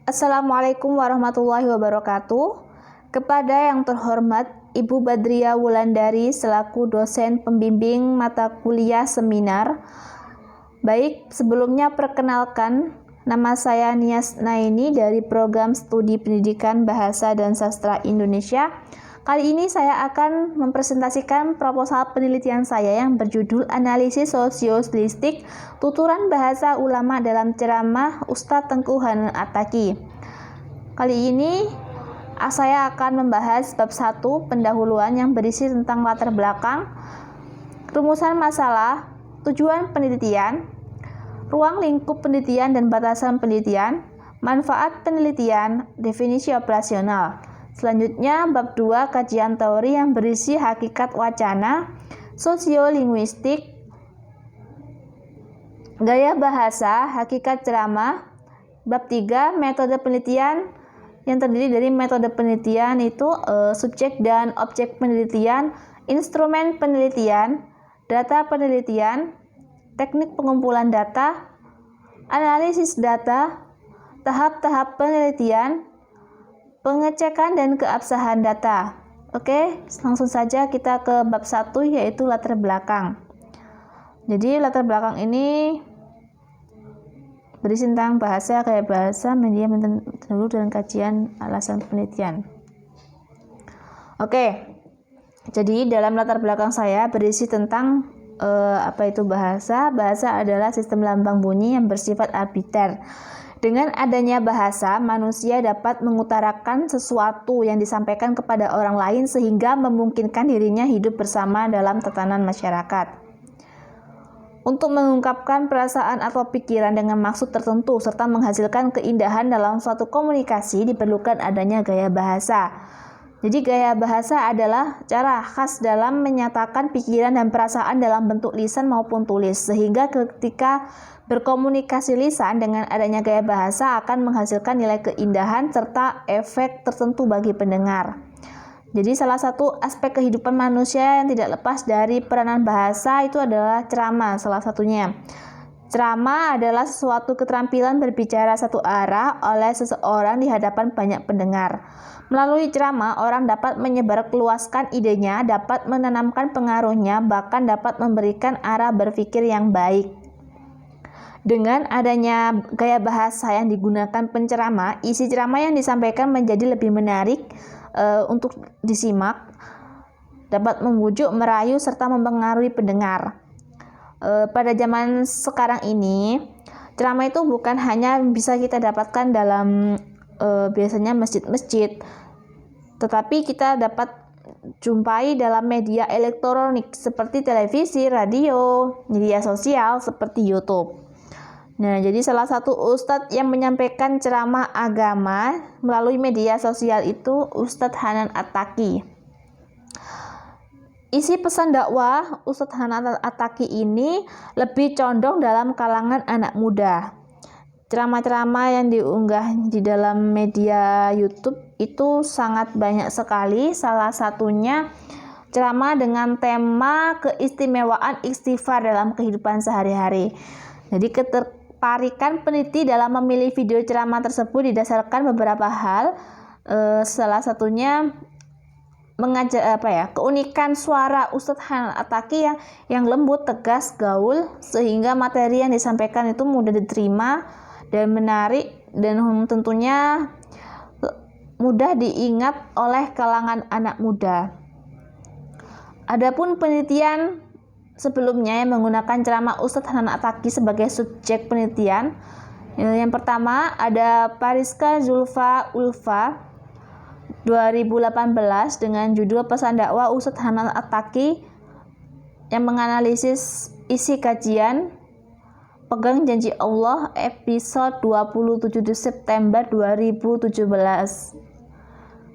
Assalamualaikum warahmatullahi wabarakatuh. Kepada yang terhormat Ibu Badriah Wulandari selaku dosen pembimbing mata kuliah seminar. Baik, sebelumnya perkenalkan, nama saya Nias Naini dari Program Studi Pendidikan Bahasa dan Sastra Indonesia. Kali ini saya akan mempresentasikan proposal penelitian saya yang berjudul Analisis Sosiostilistik Tuturan Bahasa Ulama dalam Ceramah Ustadz Tengku Hanan At-Taqi. Kali ini saya akan membahas bab 1 pendahuluan yang berisi tentang latar belakang, rumusan masalah, tujuan penelitian, ruang lingkup penelitian dan batasan penelitian, manfaat penelitian, definisi operasional. Selanjutnya, bab 2 kajian teori yang berisi hakikat wacana, sosiolinguistik, gaya bahasa, hakikat ceramah. Bab 3 metode penelitian yang terdiri dari metode penelitian itu subjek dan objek penelitian, instrumen penelitian, data penelitian, teknik pengumpulan data, analisis data, tahap-tahap penelitian, pengecekan dan keabsahan data. Oke, langsung saja kita ke bab 1 yaitu latar belakang. Jadi latar belakang ini berisi tentang bahasa, gaya bahasa, media pendahulu dan kajian alasan penelitian. Oke, jadi dalam latar belakang saya berisi tentang apa itu bahasa. Bahasa adalah sistem lambang bunyi yang bersifat arbiter. Dengan adanya bahasa, manusia dapat mengutarakan sesuatu yang disampaikan kepada orang lain sehingga memungkinkan dirinya hidup bersama dalam tatanan masyarakat. Untuk mengungkapkan perasaan atau pikiran dengan maksud tertentu serta menghasilkan keindahan dalam suatu komunikasi diperlukan adanya gaya bahasa. Jadi gaya bahasa adalah cara khas dalam menyatakan pikiran dan perasaan dalam bentuk lisan maupun tulis, sehingga ketika berkomunikasi lisan dengan adanya gaya bahasa akan menghasilkan nilai keindahan serta efek tertentu bagi pendengar. Jadi salah satu aspek kehidupan manusia yang tidak lepas dari peranan bahasa itu adalah ceramah salah satunya. Ceramah adalah suatu keterampilan berbicara satu arah oleh seseorang di hadapan banyak pendengar. Melalui ceramah, orang dapat menyebarluaskan idenya, dapat menanamkan pengaruhnya, bahkan dapat memberikan arah berpikir yang baik. Dengan adanya gaya bahasa yang digunakan penceramah, isi ceramah yang disampaikan menjadi lebih menarik untuk disimak, dapat membujuk, merayu, serta mempengaruhi pendengar. Pada zaman sekarang ini, ceramah itu bukan hanya bisa kita dapatkan dalam biasanya masjid-masjid, tetapi kita dapat jumpai dalam media elektronik seperti televisi, radio, media sosial seperti YouTube. Nah, jadi salah satu ustadz yang menyampaikan ceramah agama melalui media sosial itu Ustadz Hanan At-Taqi. Isi pesan dakwah Ustadz Hanan At-Taqi ini lebih condong dalam kalangan anak muda. Ceramah-ceramah yang diunggah di dalam media YouTube itu sangat banyak sekali. Salah satunya ceramah dengan tema keistimewaan istighfar dalam kehidupan sehari-hari. Jadi ketertarikan peneliti dalam memilih video ceramah tersebut didasarkan beberapa hal. Salah satunya keunikan suara Ustadz Hanan At-Taqi yang lembut, tegas, gaul, sehingga materi yang disampaikan itu mudah diterima dan menarik, dan tentunya mudah diingat oleh kalangan anak muda. Adapun penelitian sebelumnya yang menggunakan ceramah Ustadz Hanan At-Taqi sebagai subjek penelitian, yang pertama ada Pariska Zulfa Ulfa 2018 dengan judul Pesan Dakwah Ustadz Hanan At-Taqi yang menganalisis isi kajian Pegang Janji Allah episode 27 September 2017.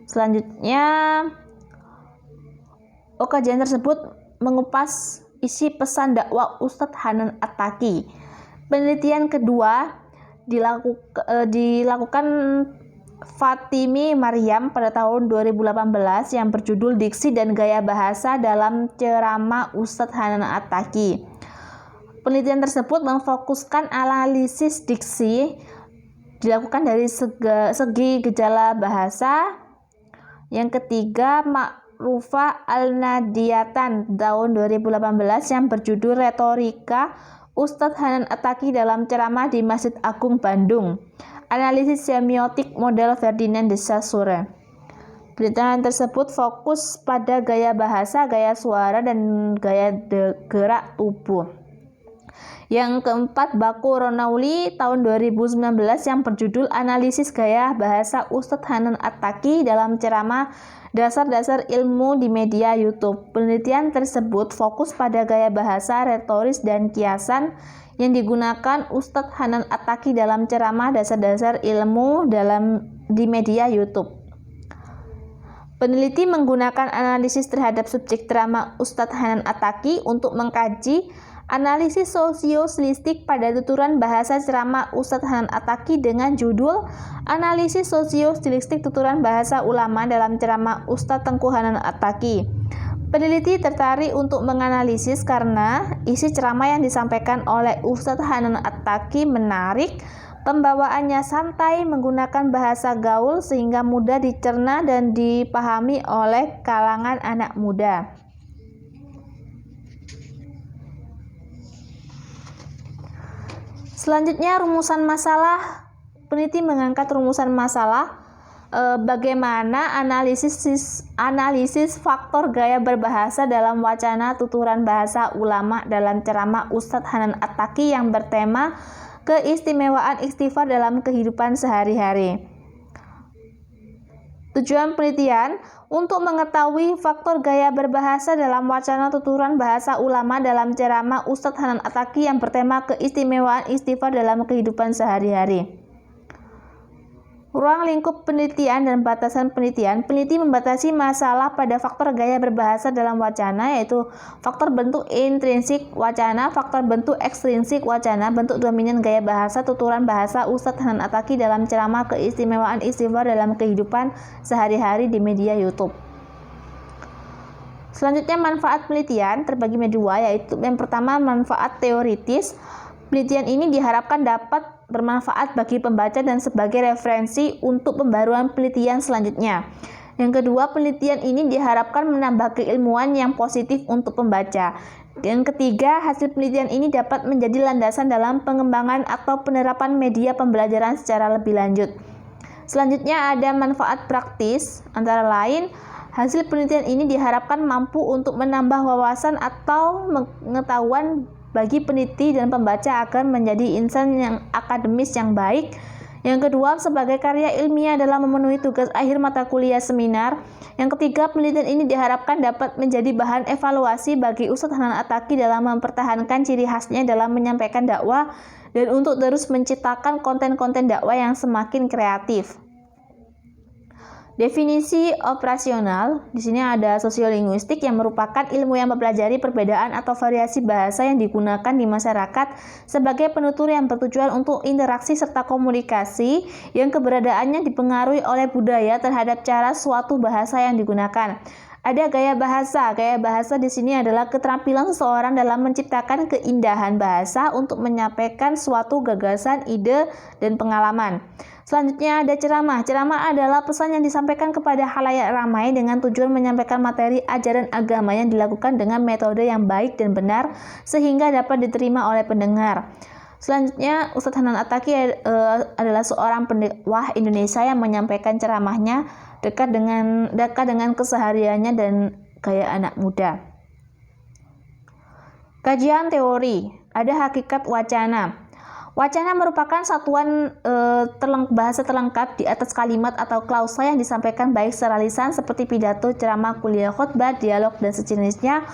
Selanjutnya, kajian tersebut mengupas isi pesan dakwah Ustadz Hanan At-Taqi. Penelitian kedua dilakukan Fatimi Maryam pada tahun 2018 yang berjudul Diksi dan Gaya Bahasa dalam Ceramah Ustadz Hanan At-Taqi. Penelitian tersebut memfokuskan analisis diksi dilakukan dari segi gejala bahasa. Yang ketiga, Ma'rufah Al-Nadiyatan tahun 2018 yang berjudul Retorika Ustadz Hanan Attaqi dalam ceramah di Masjid Agung Bandung. Analisis semiotik model Ferdinand de Saussure. Penelitian tersebut fokus pada gaya bahasa, gaya suara, dan gaya gerak tubuh. Yang keempat, Baku Ronauli tahun 2019 yang berjudul Analisis Gaya Bahasa Ustadz Hanan Attaqi dalam ceramah Dasar-dasar ilmu di media YouTube. Penelitian tersebut fokus pada gaya bahasa, retoris, dan kiasan yang digunakan Ustadz Hanan Attaqi dalam ceramah Dasar-dasar ilmu di media YouTube. Peneliti menggunakan analisis terhadap subjek ceramah Ustadz Hanan Attaqi untuk mengkaji analisis sosio-stilistik pada tuturan bahasa ceramah Ustadz Hanan Attaqi dengan judul Analisis Sosio-stilistik Tuturan Bahasa Ulama dalam Ceramah Ustadz Tengku Hanan Attaqi. Peneliti tertarik untuk menganalisis karena isi ceramah yang disampaikan oleh Ustadz Hanan Attaqi menarik, pembawaannya santai, menggunakan bahasa gaul sehingga mudah dicerna dan dipahami oleh kalangan anak muda. Selanjutnya, rumusan masalah. Peneliti mengangkat rumusan masalah bagaimana analisis faktor gaya berbahasa dalam wacana tuturan bahasa ulama dalam ceramah Ustadz Hanan Attaqi yang bertema keistimewaan istighfar dalam kehidupan sehari-hari. Tujuan penelitian untuk mengetahui faktor gaya berbahasa dalam wacana tuturan bahasa ulama dalam ceramah Ustadz Hanan Attaqi yang bertema keistimewaan istighfar dalam kehidupan sehari-hari. Ruang lingkup penelitian dan batasan penelitian. Peneliti membatasi masalah pada faktor gaya berbahasa dalam wacana, yaitu faktor bentuk intrinsik wacana, faktor bentuk ekstrinsik wacana, bentuk dominan gaya bahasa, tuturan bahasa Ustadz Hanan Attaqi dalam ceramah keistimewaan istighfar dalam kehidupan sehari-hari di media YouTube. Selanjutnya, manfaat penelitian terbagi menjadi dua, yaitu yang pertama manfaat teoritis. Penelitian ini diharapkan dapat bermanfaat bagi pembaca dan sebagai referensi untuk pembaruan penelitian selanjutnya. Yang kedua, penelitian ini diharapkan menambah keilmuan yang positif untuk pembaca. Yang ketiga, hasil penelitian ini dapat menjadi landasan dalam pengembangan atau penerapan media pembelajaran secara lebih lanjut. Selanjutnya ada manfaat praktis, antara lain hasil penelitian ini diharapkan mampu untuk menambah wawasan atau pengetahuan bagi peneliti dan pembaca agar menjadi insan yang akademis yang baik. Yang kedua, sebagai karya ilmiah dalam memenuhi tugas akhir mata kuliah seminar. Yang ketiga, penelitian ini diharapkan dapat menjadi bahan evaluasi bagi Ustadz Hanan Attaqi dalam mempertahankan ciri khasnya dalam menyampaikan dakwah dan untuk terus menciptakan konten-konten dakwah yang semakin kreatif. Definisi operasional, di sini ada sosiolinguistik yang merupakan ilmu yang mempelajari perbedaan atau variasi bahasa yang digunakan di masyarakat sebagai penutur yang bertujuan untuk interaksi serta komunikasi yang keberadaannya dipengaruhi oleh budaya terhadap cara suatu bahasa yang digunakan. Ada gaya bahasa. Gaya bahasa di sini adalah keterampilan seseorang dalam menciptakan keindahan bahasa untuk menyampaikan suatu gagasan, ide, dan pengalaman. Selanjutnya ada ceramah. Ceramah adalah pesan yang disampaikan kepada khalayak ramai dengan tujuan menyampaikan materi ajaran agama yang dilakukan dengan metode yang baik dan benar sehingga dapat diterima oleh pendengar. Selanjutnya, Ustadz Hanan Attaqi adalah seorang pendakwah Indonesia yang menyampaikan ceramahnya dekat dengan kesehariannya dan gaya anak muda. Kajian teori. Ada hakikat wacana. Wacana merupakan satuan bahasa terlengkap di atas kalimat atau klausa yang disampaikan baik secara lisan seperti pidato, ceramah, kuliah, khutbah, dialog, dan sejenisnya.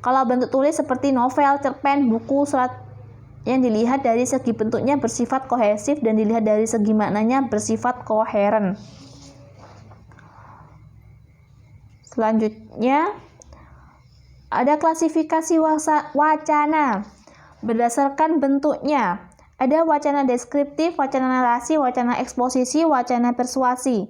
Kalau bentuk tulis seperti novel, cerpen, buku, surat yang dilihat dari segi bentuknya bersifat kohesif dan dilihat dari segi maknanya bersifat koheren. Selanjutnya ada klasifikasi wacana. Berdasarkan bentuknya, ada wacana deskriptif, wacana narasi, wacana eksposisi, wacana persuasi.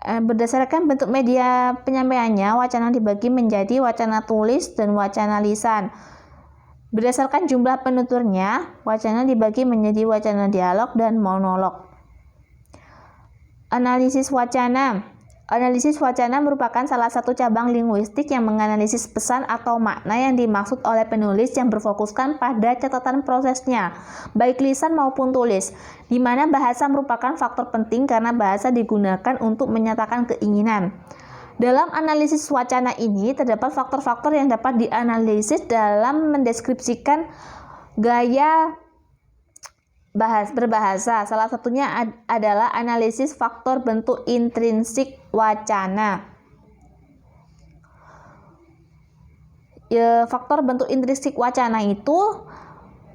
Berdasarkan bentuk media penyampaiannya, wacana dibagi menjadi wacana tulis dan wacana lisan. Berdasarkan jumlah penuturnya, wacana dibagi menjadi wacana dialog dan monolog. Analisis wacana. Analisis wacana merupakan salah satu cabang linguistik yang menganalisis pesan atau makna yang dimaksud oleh penulis yang berfokuskan pada catatan prosesnya, baik lisan maupun tulis, di mana bahasa merupakan faktor penting karena bahasa digunakan untuk menyatakan keinginan. Dalam analisis wacana ini, terdapat faktor-faktor yang dapat dianalisis dalam mendeskripsikan gaya berbahasa. Salah satunya adalah analisis faktor bentuk intrinsik wacana. Faktor bentuk intrinsik wacana itu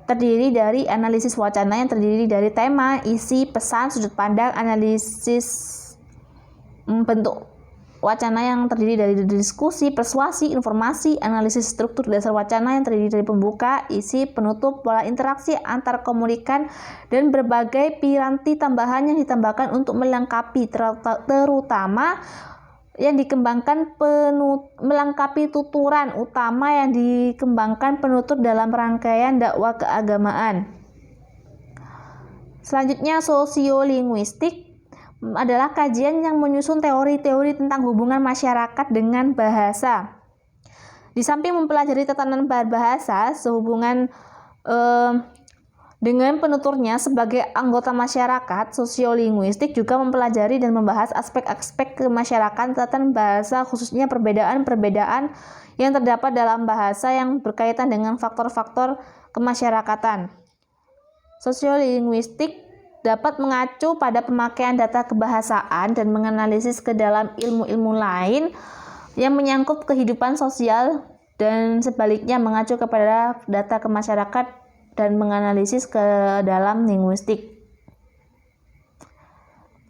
terdiri dari analisis wacana yang terdiri dari tema, isi, pesan, sudut pandang, analisis bentuk wacana yang terdiri dari diskusi, persuasi, informasi, analisis struktur dasar wacana yang terdiri dari pembuka, isi, penutup, pola interaksi antar komunikan, dan berbagai piranti tambahan yang ditambahkan untuk melengkapi, terutama yang dikembangkan melengkapi tuturan utama yang dikembangkan penutur dalam rangkaian dakwah keagamaan. Selanjutnya, sosiolinguistik adalah kajian yang menyusun teori-teori tentang hubungan masyarakat dengan bahasa. Di samping mempelajari tatanan berbahasa sehubungan dengan penuturnya sebagai anggota masyarakat, sosiolinguistik juga mempelajari dan membahas aspek-aspek kemasyarakatan tatan bahasa, khususnya perbedaan-perbedaan yang terdapat dalam bahasa yang berkaitan dengan faktor-faktor kemasyarakatan. Sosiolinguistik dapat mengacu pada pemakaian data kebahasaan dan menganalisis ke dalam ilmu-ilmu lain yang menyangkut kehidupan sosial dan sebaliknya mengacu kepada data kemasyarakat dan menganalisis ke dalam linguistik.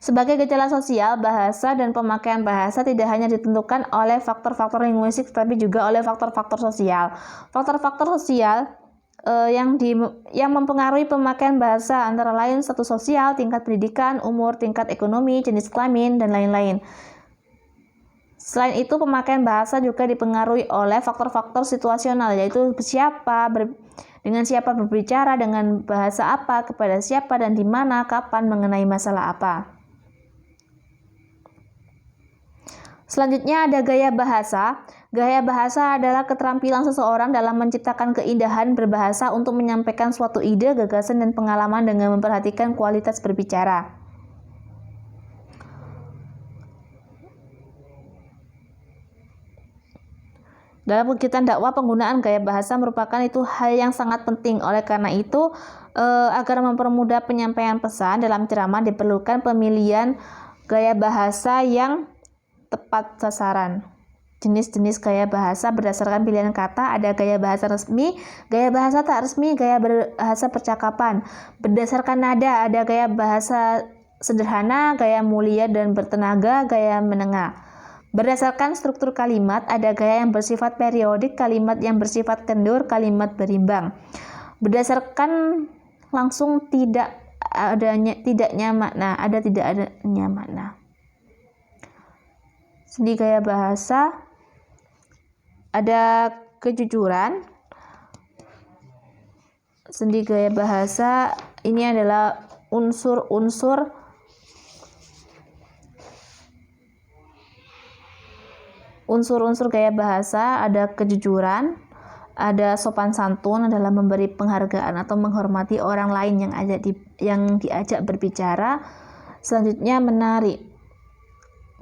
Sebagai gejala sosial, bahasa dan pemakaian bahasa tidak hanya ditentukan oleh faktor-faktor linguistik tetapi juga oleh faktor-faktor sosial. Faktor-faktor sosial yang mempengaruhi pemakaian bahasa antara lain status sosial, tingkat pendidikan, umur, tingkat ekonomi, jenis kelamin, dan lain-lain. Selain itu, pemakaian bahasa juga dipengaruhi oleh faktor-faktor situasional, yaitu dengan siapa berbicara, dengan bahasa apa, kepada siapa, dan di mana, kapan, mengenai masalah apa. Selanjutnya ada gaya bahasa. Gaya bahasa adalah keterampilan seseorang dalam menciptakan keindahan berbahasa untuk menyampaikan suatu ide, gagasan, dan pengalaman dengan memperhatikan kualitas berbicara. Dalam kegiatan dakwah, penggunaan gaya bahasa merupakan itu hal yang sangat penting. Oleh karena itu, agar mempermudah penyampaian pesan dalam ceramah diperlukan pemilihan gaya bahasa yang tepat sasaran. Jenis-jenis gaya bahasa berdasarkan pilihan kata, ada gaya bahasa resmi, gaya bahasa tak resmi, gaya bahasa percakapan. Berdasarkan nada, ada gaya bahasa sederhana, gaya mulia dan bertenaga, gaya menengah. Berdasarkan struktur kalimat, ada gaya yang bersifat periodik, kalimat yang bersifat kendur, kalimat berimbang. Berdasarkan langsung tidaknya makna, ada tidak adanya makna. Sendi gaya bahasa, ada kejujuran. Sendi gaya bahasa ini adalah unsur-unsur gaya bahasa, ada kejujuran, ada sopan santun dalam memberi penghargaan atau menghormati orang lain yang diajak berbicara. Selanjutnya menarik.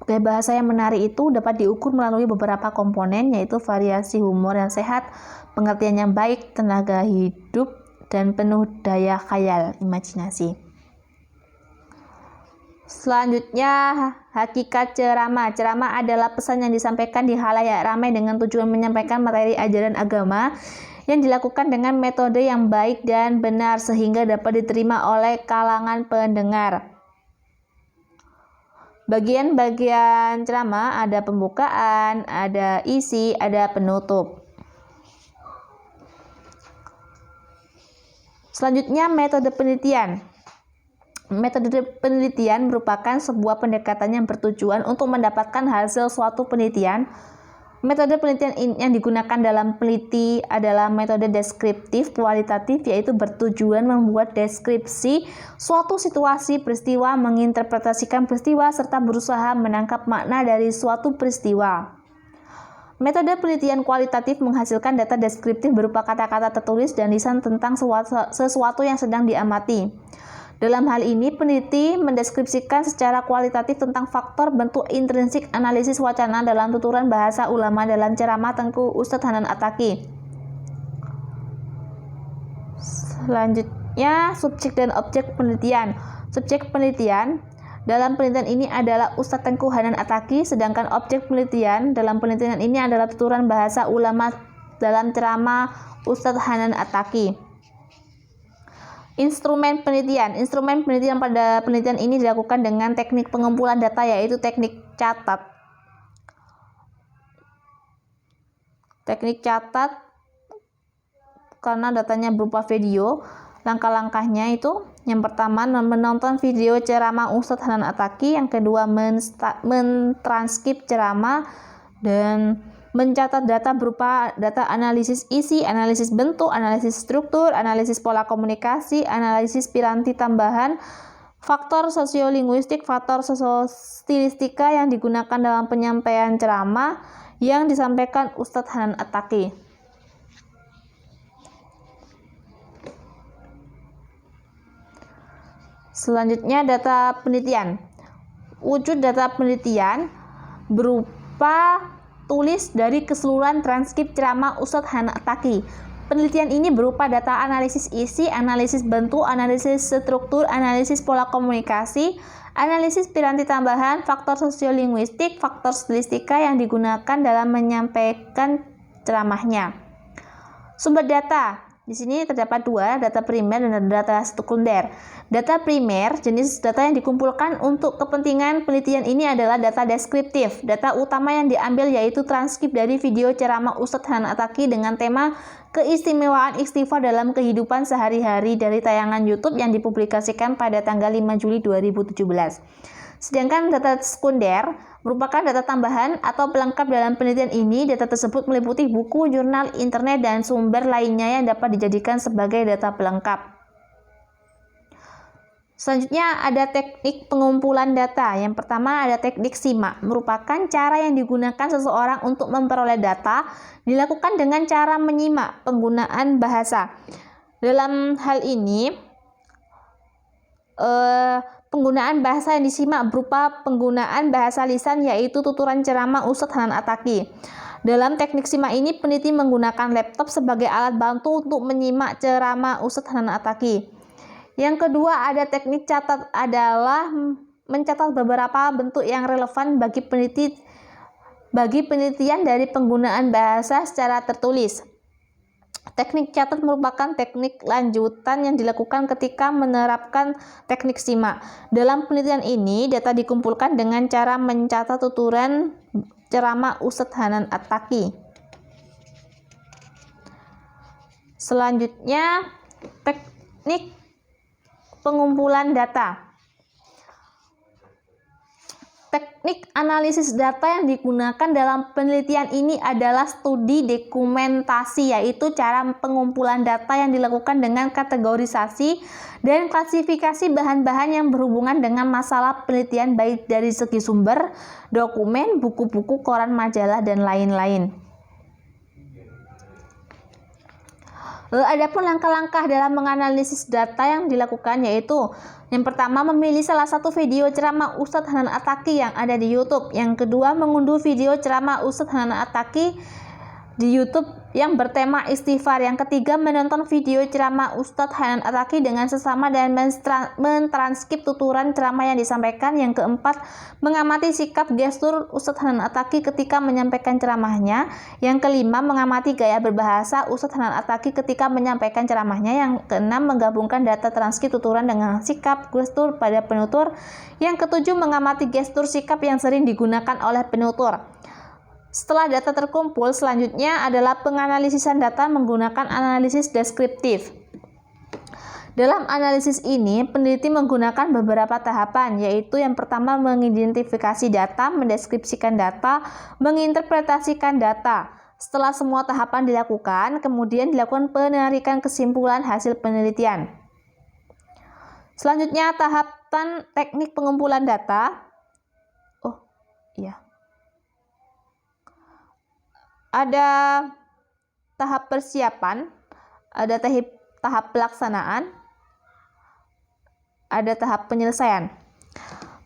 Gaya bahasa yang menarik itu dapat diukur melalui beberapa komponen, yaitu variasi humor yang sehat, pengertian yang baik, tenaga hidup, dan penuh daya khayal, imajinasi. Selanjutnya, hakikat ceramah. Ceramah adalah pesan yang disampaikan di khalayak ramai dengan tujuan menyampaikan materi ajaran agama yang dilakukan dengan metode yang baik dan benar sehingga dapat diterima oleh kalangan pendengar. Bagian-bagian ceramah ada pembukaan, ada isi, ada penutup. Selanjutnya, metode penelitian. Metode penelitian merupakan sebuah pendekatan yang bertujuan untuk mendapatkan hasil suatu penelitian Metode penelitian yang digunakan dalam peneliti adalah metode deskriptif kualitatif, yaitu bertujuan membuat deskripsi suatu situasi peristiwa, menginterpretasikan peristiwa, serta berusaha menangkap makna dari suatu peristiwa. Metode penelitian kualitatif menghasilkan data deskriptif berupa kata-kata tertulis dan lisan tentang sesuatu yang sedang diamati. Dalam hal ini, peneliti mendeskripsikan secara kualitatif tentang faktor bentuk intrinsik analisis wacana dalam tuturan bahasa ulama dalam ceramah Tengku Ustadz Hanan Attaqi. Selanjutnya, subjek dan objek penelitian. Subjek penelitian dalam penelitian ini adalah Ustadz Tengku Hanan Attaqi, sedangkan objek penelitian dalam penelitian ini adalah tuturan bahasa ulama dalam ceramah Ustadz Hanan Attaqi. Instrumen penelitian. Instrumen penelitian pada penelitian ini dilakukan dengan teknik pengumpulan data, yaitu teknik catat. Teknik catat karena datanya berupa video. Langkah-langkahnya itu yang pertama menonton video ceramah Ustadz Hanan Attaqi, yang kedua mentranskrip ceramah dan mencatat data berupa data analisis isi, analisis bentuk, analisis struktur, analisis pola komunikasi, analisis piranti tambahan, faktor sosiolinguistik, faktor stilistika yang digunakan dalam penyampaian ceramah yang disampaikan Ustadz Hanan Attaqi. Selanjutnya, data penelitian. Wujud data penelitian berupa tulis dari keseluruhan transkrip ceramah Ustadz Hanan Attaqi. Penelitian ini berupa data analisis isi, analisis bentuk, analisis struktur, analisis pola komunikasi, analisis piranti tambahan, faktor sosiolinguistik, faktor stilistika yang digunakan dalam menyampaikan ceramahnya. Sumber data. Di sini terdapat dua, data primer dan data sekunder. Data primer, jenis data yang dikumpulkan untuk kepentingan penelitian ini adalah data deskriptif. Data utama yang diambil yaitu transkrip dari video ceramah Ustadz Hanan Attaqi dengan tema keistimewaan istighfar dalam kehidupan sehari-hari dari tayangan YouTube yang dipublikasikan pada tanggal 5 Juli 2017. Sedangkan data sekunder merupakan data tambahan atau pelengkap dalam penelitian ini. Data tersebut meliputi buku, jurnal, internet, dan sumber lainnya yang dapat dijadikan sebagai data pelengkap. Selanjutnya ada teknik pengumpulan data. Yang pertama ada teknik simak, merupakan cara yang digunakan seseorang untuk memperoleh data, dilakukan dengan cara menyimak penggunaan bahasa. Dalam hal ini, penggunaan bahasa yang disimak berupa penggunaan bahasa lisan, yaitu tuturan ceramah Ustadz Hanan Attaqi. Dalam teknik simak ini, peneliti menggunakan laptop sebagai alat bantu untuk menyimak ceramah Ustadz Hanan Attaqi. Yang kedua ada teknik catat, adalah mencatat beberapa bentuk yang relevan bagi penelitian dari penggunaan bahasa secara tertulis. Teknik catat merupakan teknik lanjutan yang dilakukan ketika menerapkan teknik simak. Dalam penelitian ini, data dikumpulkan dengan cara mencatat tuturan ceramah Ustadz Hanan Attaqi. Selanjutnya, teknik pengumpulan data. Teknik analisis data yang digunakan dalam penelitian ini adalah studi dokumentasi, yaitu cara pengumpulan data yang dilakukan dengan kategorisasi dan klasifikasi bahan-bahan yang berhubungan dengan masalah penelitian, baik dari segi sumber, dokumen, buku-buku, koran, majalah, dan lain-lain. Adapun langkah-langkah dalam menganalisis data yang dilakukan yaitu yang pertama, memilih salah satu video ceramah Ustadz Hanan Attaqi yang ada di YouTube. Yang kedua, mengunduh video ceramah Ustadz Hanan Attaqi di YouTube yang bertema istighfar. Yang ketiga, menonton video ceramah Ustadz Hanan Attaqi dengan sesama dan mentranskrip tuturan ceramah yang disampaikan. Yang keempat, mengamati sikap gestur Ustadz Hanan Attaqi ketika menyampaikan ceramahnya. Yang kelima, mengamati gaya berbahasa Ustadz Hanan Attaqi ketika menyampaikan ceramahnya. Yang keenam, menggabungkan data transkrip tuturan dengan sikap gestur pada penutur. Yang ketujuh, mengamati gestur sikap yang sering digunakan oleh penutur. Setelah data terkumpul, selanjutnya adalah penganalisisan data menggunakan analisis deskriptif. Dalam analisis ini, peneliti menggunakan beberapa tahapan, yaitu yang pertama mengidentifikasi data, mendeskripsikan data, menginterpretasikan data. Setelah semua tahapan dilakukan, kemudian dilakukan penarikan kesimpulan hasil penelitian. Selanjutnya, tahapan teknik pengumpulan data. Oh, iya. Ada tahap persiapan, ada tahap pelaksanaan, ada tahap penyelesaian.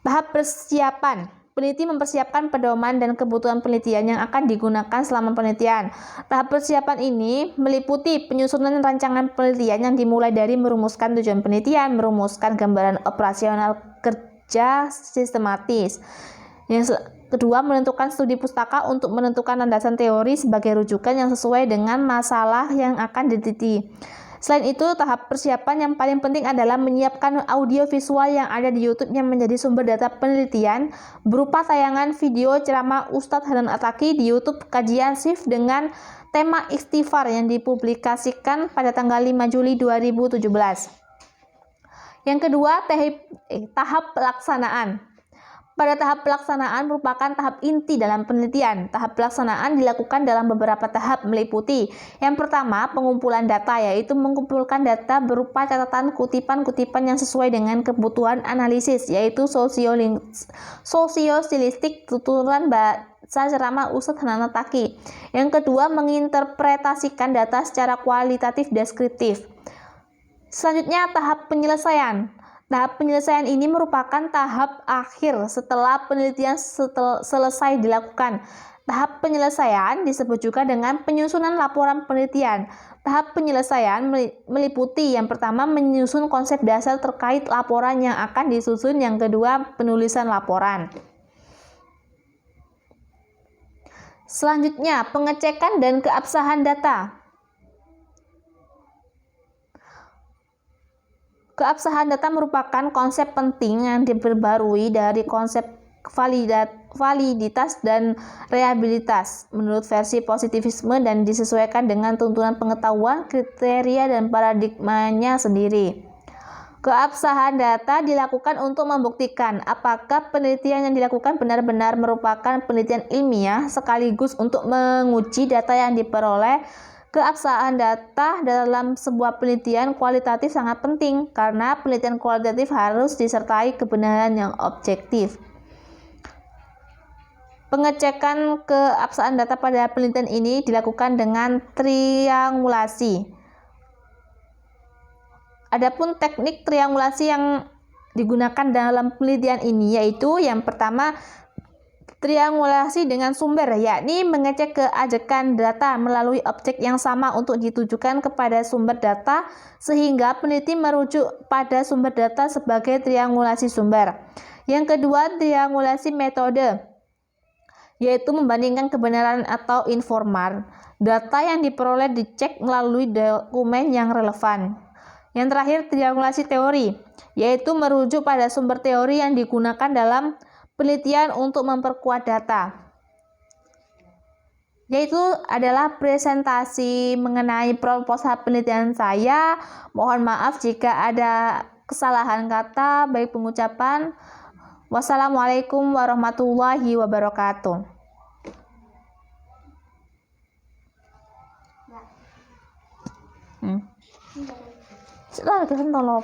Tahap persiapan, peneliti mempersiapkan pedoman dan kebutuhan penelitian yang akan digunakan selama penelitian. Tahap persiapan ini meliputi penyusunan rancangan penelitian yang dimulai dari merumuskan tujuan penelitian, merumuskan gambaran operasional kerja sistematis. Yang kedua, menentukan studi pustaka untuk menentukan landasan teori sebagai rujukan yang sesuai dengan masalah yang akan diteliti. Selain itu, tahap persiapan yang paling penting adalah menyiapkan audio visual yang ada di YouTube yang menjadi sumber data penelitian berupa tayangan video ceramah Ustadz Hanan Attaqi di YouTube kajian SIF dengan tema istighfar yang dipublikasikan pada tanggal 5 Juli 2017. Yang kedua, tahap pelaksanaan. Pada tahap pelaksanaan merupakan tahap inti dalam penelitian. Tahap pelaksanaan dilakukan dalam beberapa tahap meliputi. Yang pertama, pengumpulan data, yaitu mengumpulkan data berupa catatan kutipan-kutipan yang sesuai dengan kebutuhan analisis, yaitu sosiostilistik tuturan bahasa ceramah Ustadz Hanan Attaqi. Yang kedua, menginterpretasikan data secara kualitatif deskriptif. Selanjutnya, tahap penyelesaian. Tahap penyelesaian ini merupakan tahap akhir setelah penelitian selesai dilakukan. Tahap penyelesaian disebut juga dengan penyusunan laporan penelitian. Tahap penyelesaian meliputi yang pertama menyusun konsep dasar terkait laporan yang akan disusun, yang kedua penulisan laporan. Selanjutnya, pengecekan dan keabsahan data. Keabsahan data merupakan konsep penting yang diperbarui dari konsep validitas dan reliabilitas menurut versi positivisme dan disesuaikan dengan tuntunan pengetahuan, kriteria, dan paradigmanya sendiri. Keabsahan data dilakukan untuk membuktikan apakah penelitian yang dilakukan benar-benar merupakan penelitian ilmiah sekaligus untuk menguji data yang diperoleh. Keabsahan data dalam sebuah penelitian kualitatif sangat penting karena penelitian kualitatif harus disertai kebenaran yang objektif. Pengecekan keabsahan data pada penelitian ini dilakukan dengan triangulasi. Adapun teknik triangulasi yang digunakan dalam penelitian ini yaitu yang pertama, triangulasi dengan sumber, yakni mengecek keajekan data melalui objek yang sama untuk ditujukan kepada sumber data sehingga peneliti merujuk pada sumber data sebagai triangulasi sumber. Yang kedua, triangulasi metode, yaitu membandingkan kebenaran atau informal. Data yang diperoleh dicek melalui dokumen yang relevan. Yang terakhir, triangulasi teori, yaitu merujuk pada sumber teori yang digunakan dalam penelitian untuk memperkuat data. Yaitu adalah presentasi mengenai proposal penelitian saya. Mohon maaf jika ada kesalahan kata baik pengucapan. Wassalamualaikum warahmatullahi wabarakatuh. Sudah, kita tolong.